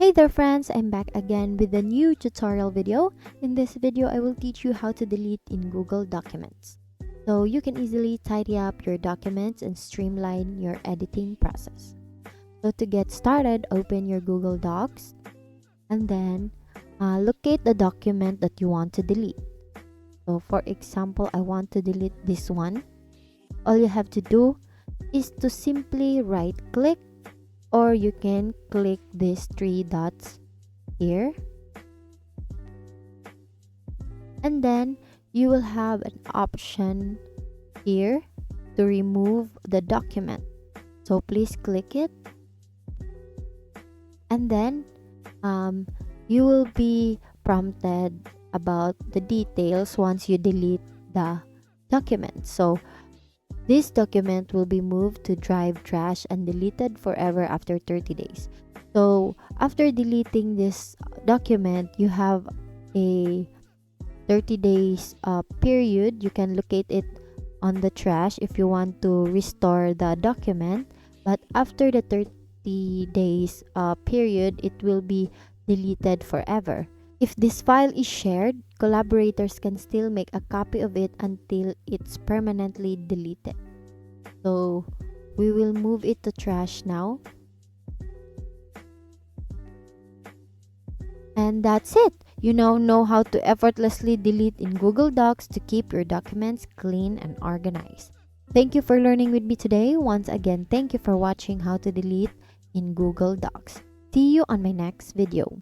Hey there friends, I'm back again with a new tutorial video. In this video, I will teach you how to delete in Google Documents. So you can easily tidy up your documents and streamline your editing process. So to get started, open your Google Docs and then locate the document that you want to delete. So for example, I want to delete this one. All you have to do is to simply right click, or you can click these three dots here, and then you will have an option here to remove the document. So please click it, and then you will be prompted about the details once you delete the document. So this document will be moved to drive trash and deleted forever after 30 days. So after deleting this document, you have a 30 days period. You can locate it on the trash if you want to restore the document. But after the 30 days period, it will be deleted forever. If this file is shared, collaborators can still make a copy of it until it's permanently deleted. So we will move it to trash now. And that's it. You now know how to effortlessly delete in Google Docs to keep your documents clean and organized. Thank you for learning with me today. Once again, thank you for watching how to delete in Google Docs. See you on my next video.